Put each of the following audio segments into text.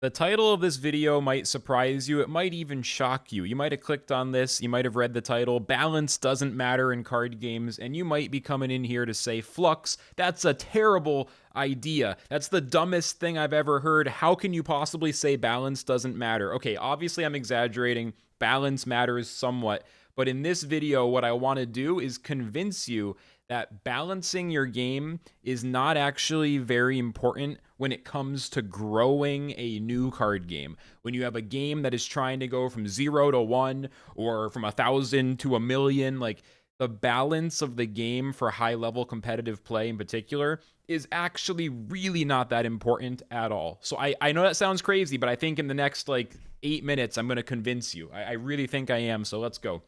The title of this video might surprise you. It might even shock you. You might have clicked on this. You might have read the title, Balance Doesn't Matter in Card Games, and you might be coming in here to say, Flux, that's a terrible idea. That's the dumbest thing I've ever heard. How can you possibly say balance doesn't matter? Okay, obviously I'm exaggerating. Balance matters somewhat. But in this video, what I want to do is convince you that balancing your game is not actually very important when it comes to growing a new card game. When you have a game that is trying to go from 0 to 1 or from 1,000 to 1,000,000, like the balance of the game for high level competitive play in particular is actually really not that important at all. So I know that sounds crazy, but I think in the next like 8 minutes, I'm going to convince you. I really think I am. So let's go.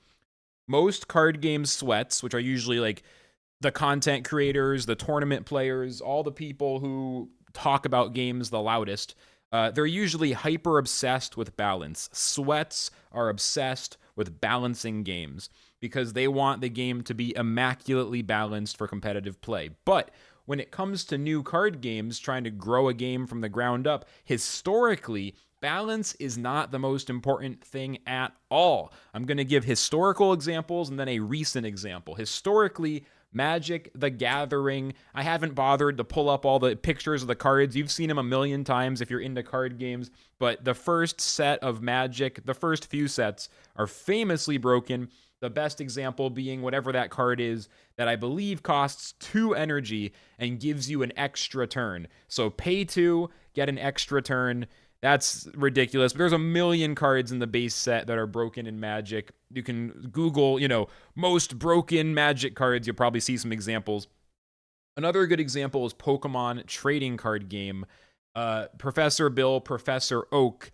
Most card game sweats, which are usually like the content creators, the tournament players, all the people who talk about games the loudest, they're usually hyper obsessed with balance. Sweats are obsessed with balancing games because they want the game to be immaculately balanced for competitive play. But when it comes to new card games, trying to grow a game from the ground up, historically, balance is not the most important thing at all. I'm going to give historical examples and then a recent example. Historically, Magic the Gathering. I haven't bothered to pull up all the pictures of the cards. You've seen them a million times if you're into card games. But the first set of Magic, the first few sets, are famously broken. The best example being whatever that card is that I believe costs 2 energy and gives you an extra turn. So pay 2, get an extra turn. That's ridiculous. But there's a million cards in the base set that are broken in Magic. You can Google, most broken Magic cards. You'll probably see some examples. Another good example is Pokemon trading card game. Professor Bill, Professor Oak.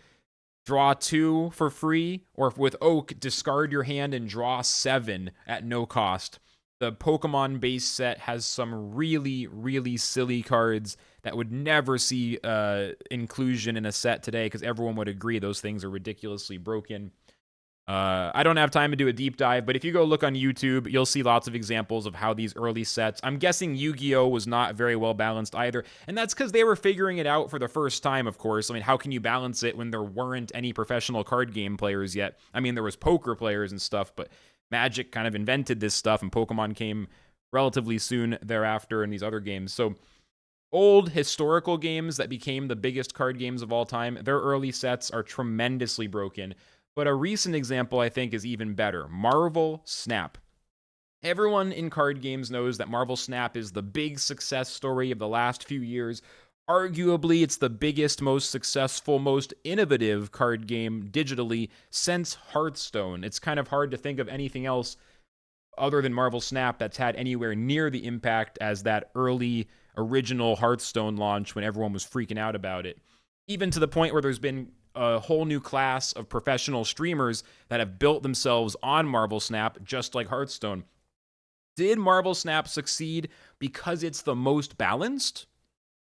Draw 2 for free, or with Oak, discard your hand and draw 7 at no cost. The Pokemon base set has some really, really silly cards that would never see inclusion in a set today because everyone would agree those things are ridiculously broken. I don't have time to do a deep dive, but if you go look on YouTube, you'll see lots of examples of how these early sets, I'm guessing Yu-Gi-Oh! Was not very well balanced either, and that's because they were figuring it out for the first time, of course. I mean, how can you balance it when there weren't any professional card game players yet? I mean, there was poker players and stuff, but Magic kind of invented this stuff, and Pokemon came relatively soon thereafter in these other games. So old historical games that became the biggest card games of all time, their early sets are tremendously broken. But a recent example, I think, is even better. Marvel Snap. Everyone in card games knows that Marvel Snap is the big success story of the last few years. Arguably, it's the biggest, most successful, most innovative card game digitally since Hearthstone. It's kind of hard to think of anything else other than Marvel Snap that's had anywhere near the impact as that early original Hearthstone launch when everyone was freaking out about it. Even to the point where there's been a whole new class of professional streamers that have built themselves on Marvel Snap, just like Hearthstone. Did Marvel Snap succeed because it's the most balanced?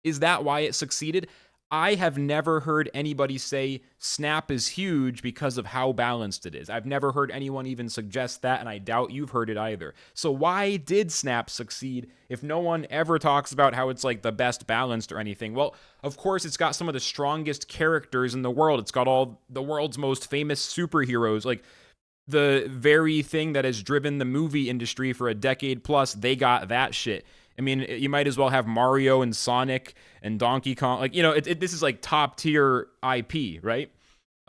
Is that why it succeeded? I have never heard anybody say Snap is huge because of how balanced it is. I've never heard anyone even suggest that, and I doubt you've heard it either. So why did Snap succeed if no one ever talks about how it's like the best balanced or anything? Well, of course, it's got some of the strongest characters in the world. It's got all the world's most famous superheroes. Like, the very thing that has driven the movie industry for a decade plus, they got that shit. I mean, you might as well have Mario and Sonic and Donkey Kong. Like, this is like top tier IP, right?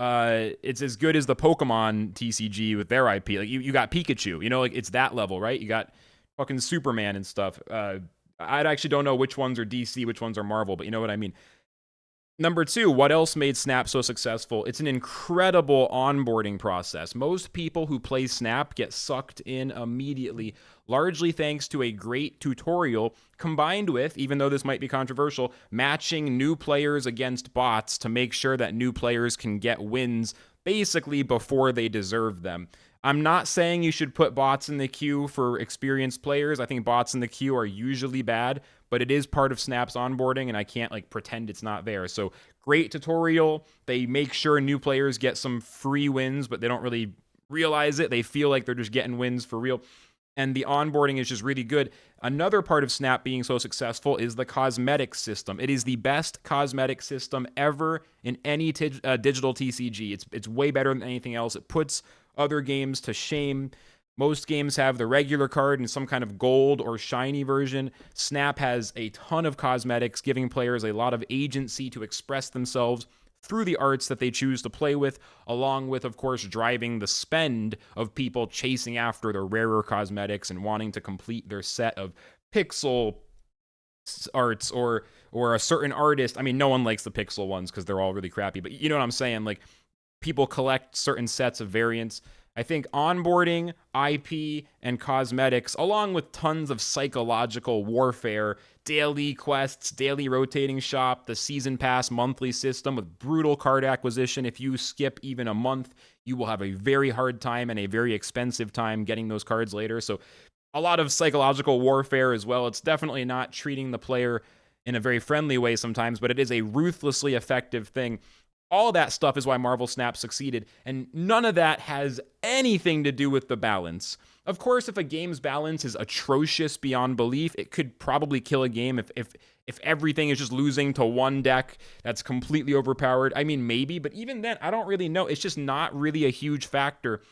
It's as good as the Pokemon TCG with their IP. Like, you got Pikachu, like it's that level, right? You got fucking Superman and stuff. I actually don't know which ones are DC, which ones are Marvel, but you know what I mean. Number 2, what else made Snap so successful? It's an incredible onboarding process. Most people who play Snap get sucked in immediately, largely thanks to a great tutorial combined with, even though this might be controversial, matching new players against bots to make sure that new players can get wins basically before they deserve them. I'm not saying you should put bots in the queue for experienced players. I think bots in the queue are usually bad, but it is part of Snap's onboarding, and I can't pretend it's not there. So great tutorial. They make sure new players get some free wins, but they don't really realize it. They feel like they're just getting wins for real. and the onboarding is just really good. Another part of Snap being so successful is the cosmetic system. It is the best cosmetic system ever in any digital TCG. It's way better than anything else. It puts other games to shame. Most games have the regular card in some kind of gold or shiny version. Snap has a ton of cosmetics, giving players a lot of agency to express themselves through the arts that they choose to play with, along with, of course, driving the spend of people chasing after the rarer cosmetics and wanting to complete their set of pixel arts or a certain artist. I mean, no one likes the pixel ones because they're all really crappy, but you know what I'm saying? Like, people collect certain sets of variants. I think onboarding, IP, and cosmetics, along with tons of psychological warfare, daily quests, daily rotating shop, the season pass monthly system with brutal card acquisition. If you skip even a month, you will have a very hard time and a very expensive time getting those cards later. So a lot of psychological warfare as well. It's definitely not treating the player in a very friendly way sometimes, but it is a ruthlessly effective thing. All that stuff is why Marvel Snap succeeded, and none of that has anything to do with the balance. Of course, if a game's balance is atrocious beyond belief, it could probably kill a game if everything is just losing to one deck that's completely overpowered. I mean, maybe, but even then, I don't really know. It's just not really a huge factor.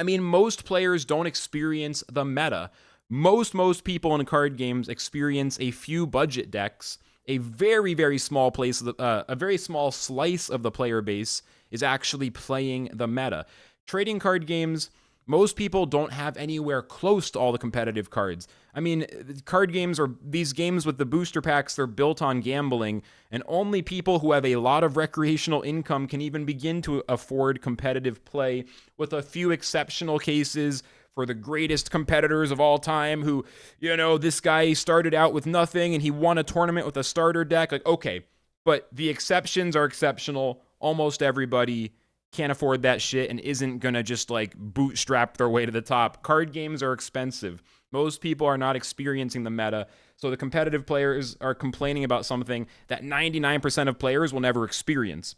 I mean, most players don't experience the meta. Most people in card games experience a few budget decks. A very, very small place, a very small slice of the player base is actually playing the meta. Trading card games, most people don't have anywhere close to all the competitive cards. I mean, card games or these games with the booster packs, they're built on gambling, and only people who have a lot of recreational income can even begin to afford competitive play, with a few exceptional cases for the greatest competitors of all time who, you know, this guy started out with nothing and he won a tournament with a starter deck. Like, okay, but the exceptions are exceptional. Almost everybody can't afford that shit and isn't gonna just like bootstrap their way to the top. Card games are expensive. Most people are not experiencing the meta, so the competitive players are complaining about something that 99% of players will never experience.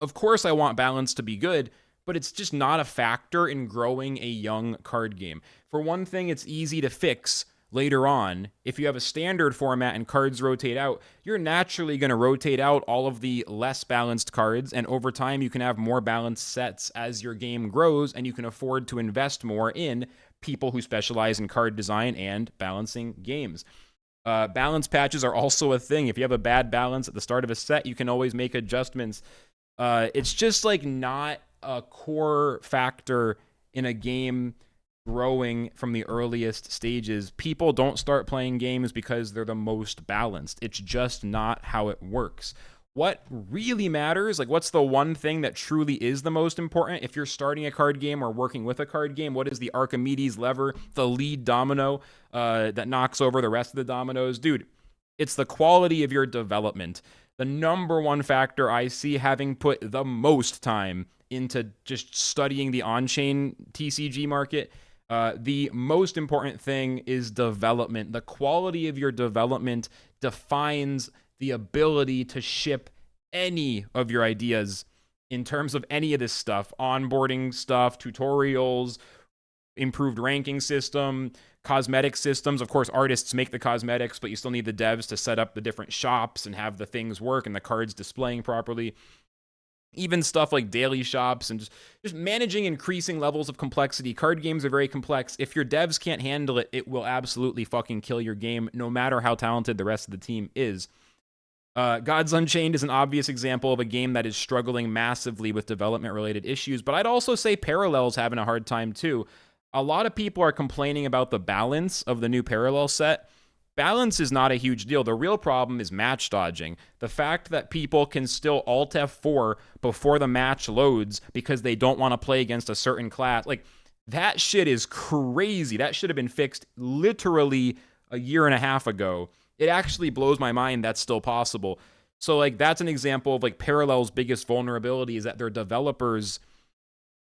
Of course, I want balance to be good, but it's just not a factor in growing a young card game. For one thing, it's easy to fix later on. If you have a standard format and cards rotate out, you're naturally going to rotate out all of the less balanced cards, and over time you can have more balanced sets as your game grows, and you can afford to invest more in people who specialize in card design and balancing games. Balance patches are also a thing. If you have a bad balance at the start of a set, you can always make adjustments. It's just like not a core factor in a game growing from the earliest stages. People don't start playing games because they're the most balanced. It's just not how it works. What really matters, like what's the one thing that truly is the most important if you're starting a card game or working with a card game? What is the Archimedes lever, the lead domino that knocks over the rest of the dominoes? Dude, it's the quality of your development. The number one factor I see, having put the most time into just studying the on-chain TCG market, the most important thing is development. The quality of your development defines the ability to ship any of your ideas in terms of any of this stuff. Onboarding stuff, tutorials, improved ranking system, cosmetic systems. Of course, artists make the cosmetics, but you still need the devs to set up the different shops and have the things work and the cards displaying properly. Even stuff like daily shops and just managing increasing levels of complexity. Card games are very complex. If your devs can't handle it, it will absolutely fucking kill your game, no matter how talented the rest of the team is. Gods Unchained is an obvious example of a game that is struggling massively with development-related issues, but I'd also say Parallel's having a hard time too. A lot of people are complaining about the balance of the new Parallel set. Balance is not a huge deal. The real problem is match dodging. The fact that people can still Alt F4 before the match loads because they don't want to play against a certain class, like, that shit is crazy. That should have been fixed literally a year and a half ago. It actually blows my mind that's still possible. So, like, that's an example of, like, Parallel's biggest vulnerability is that their developers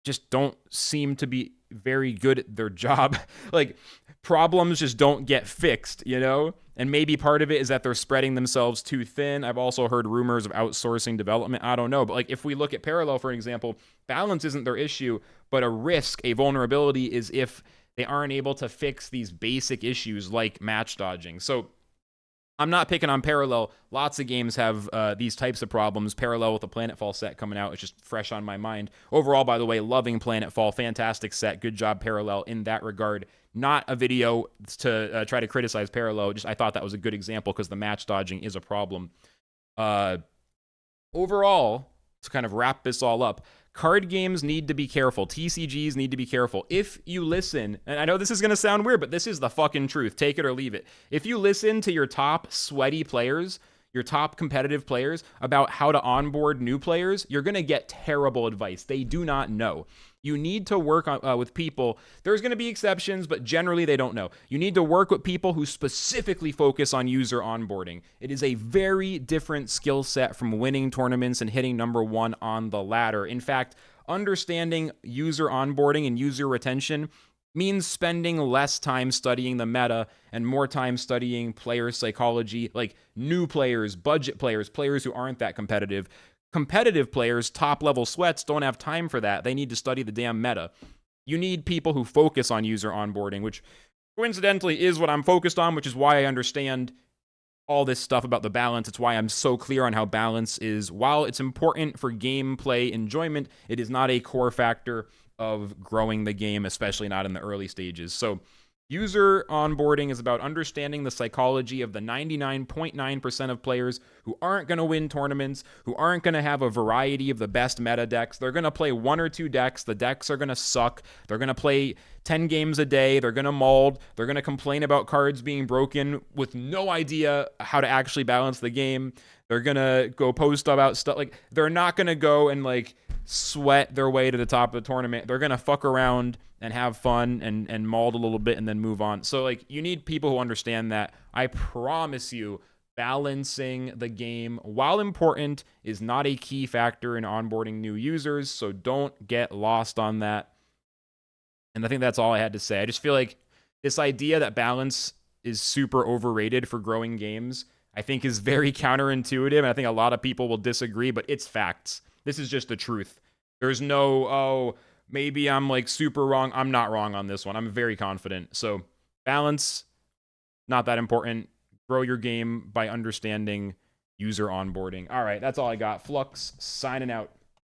just don't seem to be very good at their job. Like, problems just don't get fixed, you know? And maybe part of it is that they're spreading themselves too thin. I've also heard rumors of outsourcing development. I don't know. But, like, if we look at Parallel, for example, balance isn't their issue, but a risk, a vulnerability is if they aren't able to fix these basic issues like match dodging. So I'm not picking on Parallel. Lots of games have these types of problems. Parallel with the Planetfall set coming out is just fresh on my mind. Overall, by the way, loving Planetfall. Fantastic set. Good job, Parallel, in that regard. Not a video to try to criticize Parallel. Just I thought that was a good example because the match dodging is a problem. Overall, to kind of wrap this all up, card games need to be careful. TCGs need to be careful. If you listen, and I know this is going to sound weird, but this is the fucking truth. Take it or leave it. If you listen to your top sweaty players, your top competitive players, about how to onboard new players, you're going to get terrible advice. They do not know. You need to work with people. There's going to be exceptions, but generally they don't know. You need to work with people who specifically focus on user onboarding. It is a very different skill set from winning tournaments and hitting number one on the ladder. In fact, understanding user onboarding and user retention means spending less time studying the meta and more time studying player psychology, like new players, budget players, players who aren't that competitive. Competitive players, top-level sweats, don't have time for that. They need to study the damn meta. You need people who focus on user onboarding, which coincidentally is what I'm focused on, which is why I understand all this stuff about the balance. It's why I'm so clear on how balance is, while it's important for gameplay enjoyment, it is not a core factor of growing the game, especially not in the early stages. So user onboarding is about understanding the psychology of the 99.9% of players who aren't going to win tournaments, who aren't going to have a variety of the best meta decks. They're going to play one or two decks. The decks are going to suck. They're going to play 10 games a day. They're going to mold. They're going to complain about cards being broken with no idea how to actually balance the game. They're going to go post about stuff. Like, they're not going to go and, like, sweat their way to the top of the tournament. They're going to fuck around and have fun and mold a little bit and then move on. So, like, you need people who understand that. I promise you, balancing the game, while important, is not a key factor in onboarding new users. So don't get lost on that. And I think that's all I had to say. I just feel like this idea that balance is super overrated for growing games, I think is very counterintuitive. And I think a lot of people will disagree, but it's facts. This is just the truth. There's no, oh, maybe I'm like super wrong. I'm not wrong on this one. I'm very confident. So balance, not that important. Grow your game by understanding user onboarding. All right, that's all I got. Flux signing out.